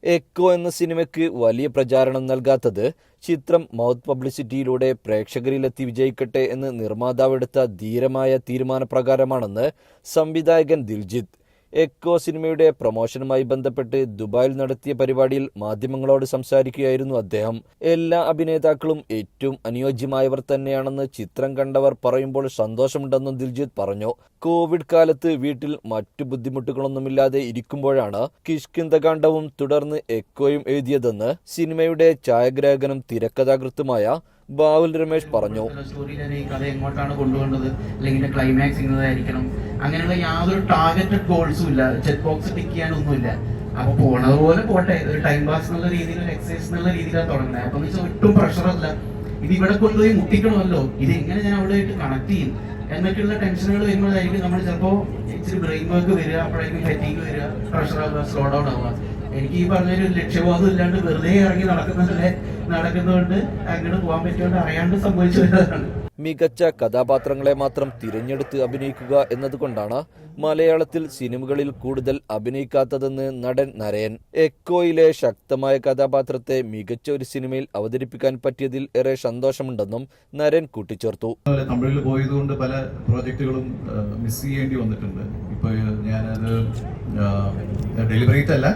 Echo എന്ന സിനിമയ്ക്ക് വലിയ പ്രചാരണം നൽകാത്തത് ചിത്രം മൗത്ത് പബ്ലിസിറ്റിയിലൂടെ പ്രേക്ഷകരിലെത്തി വിജയിക്കട്ടെ എന്ന് നിർമ്മാതാവെടുത്ത ധീരമായ തീരുമാനപ്രകാരമാണെന്ന് സംവിധായകൻ ദിൽജിത്ത്. എക്കോ സിനിമയുടെ പ്രൊമോഷനുമായി ബന്ധപ്പെട്ട് ദുബായിൽ നടത്തിയ പരിപാടിയിൽ മാധ്യമങ്ങളോട് സംസാരിക്കുകയായിരുന്നു അദ്ദേഹം. എല്ലാ അഭിനേതാക്കളും ഏറ്റവും അനുയോജ്യമായവർ തന്നെയാണെന്ന് ചിത്രം കണ്ടവർ പറയുമ്പോൾ സന്തോഷമുണ്ടെന്നും ദിൽജിത്ത് പറഞ്ഞു. കോവിഡ് കാലത്ത് വീട്ടിൽ മറ്റു ബുദ്ധിമുട്ടുകളൊന്നുമില്ലാതെ ഇരിക്കുമ്പോഴാണ് കിഷ്കിന്ധകാണ്ഡവും തുടർന്ന് എക്കോയും എഴുതിയതെന്ന് സിനിമയുടെ ഛായാഗ്രാഹകനും തിരക്കഥാകൃത്തുമായ ബാവുൽ രമേശ് പറഞ്ഞു. സ്റ്റോറിയിലെ ഈ കഥ എങ്ങോട്ടാണ് കൊണ്ടുപോകേണ്ടത്, അല്ലെങ്കിൽ ക്ലൈമാക്സ് ഇന്നതായിരിക്കണം, അങ്ങനെയുള്ള യാതൊരു ടാർഗറ്റഡ് ഗോൾസും ഇല്ല, ചെക്ക് ബോക്സ് ടിക്ക് ചെയ്യാനൊന്നുമില്ല. അപ്പൊ പോണത് പോലെ പോട്ടെ, ഒരു ടൈം പാസ് എന്നുള്ള രീതിയിൽ, ഒരു എക്സസൈസ് എന്നുള്ള രീതിയിലാണ് തുടങ്ങുന്നത്. അപ്പൊ വെച്ചാൽ ഒട്ടും പ്രഷറല്ല, ഇത് ഇവിടെ കൊണ്ടുപോയി മുട്ടിക്കണമല്ലോ, ഇത് എങ്ങനെ ഞാൻ അവിടെ ആയിട്ട് കണക്ട് ചെയ്യും എന്നൊക്കെയുള്ള ടെൻഷനുകൾ വരുമ്പോഴായിരിക്കും നമ്മൾ ചിലപ്പോൾ ഇച്ചിരി ബ്രെയിൻ വർക്ക് വരിക, അപ്പോഴായിരിക്കും ഫെറ്റീഗ് വരിക, പ്രഷർ ആവുക, സ്ലോ ഡൗൺ ആവുക. എനിക്ക് ഈ പറഞ്ഞൊരു ലക്ഷ്യബോധം ഇല്ലാണ്ട് വെറുതെ ഇറങ്ങി നടക്കുന്നതുകൊണ്ട് അങ്ങോട്ട് പോകാൻ പറ്റുകൊണ്ട് അറിയാണ്ട് സംഭവിച്ചു വരുന്നതാണ്. മികച്ച കഥാപാത്രങ്ങളെ മാത്രം തിരഞ്ഞെടുത്ത് അഭിനയിക്കുക എന്നതുകൊണ്ടാണ് മലയാളത്തിൽ സിനിമകളിൽ കൂടുതൽ അഭിനയിക്കാത്തതെന്ന് നടൻ നരയൻ. എക്കോയിലെ ശക്തമായ കഥാപാത്രത്തെ മികച്ച ഒരു സിനിമയിൽ അവതരിപ്പിക്കാൻ പറ്റിയതിൽ ഏറെ സന്തോഷമുണ്ടെന്നും നരൻ കൂട്ടിച്ചേർത്തു. തമിഴിൽ പോയതുകൊണ്ട് പല പ്രോജക്റ്റുകളും മിസ് ചെയ്യേണ്ടി വന്നിട്ടുണ്ട്. ഇപ്പൊ ഞാനത് ഡെലിബറേറ്റ് അല്ല,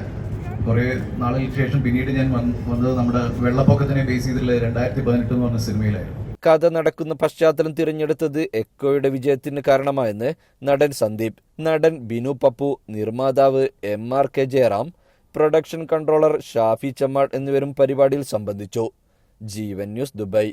കുറെ നാളുകൾക്ക് ശേഷം പിന്നീട് ഞാൻ വന്നത് നമ്മുടെ വെള്ളപ്പൊക്കത്തിനെ ബേസ് ചെയ്തിട്ടുള്ള 2018 എന്ന് പറഞ്ഞ സിനിമയിലായിരുന്നു. കഥ നടക്കുന്ന പശ്ചാത്തലം തിരഞ്ഞെടുത്തത് എക്കോയുടെ വിജയത്തിന് കാരണമായെന്ന് നടൻ സന്ദീപ്. നടൻ ബിനു പപ്പു, നിർമ്മാതാവ് MRK Jayaram, production controller Shafi Chammad എന്നിവരും പരിപാടിയിൽ സംബന്ധിച്ചു. Jeevan news, Dubai.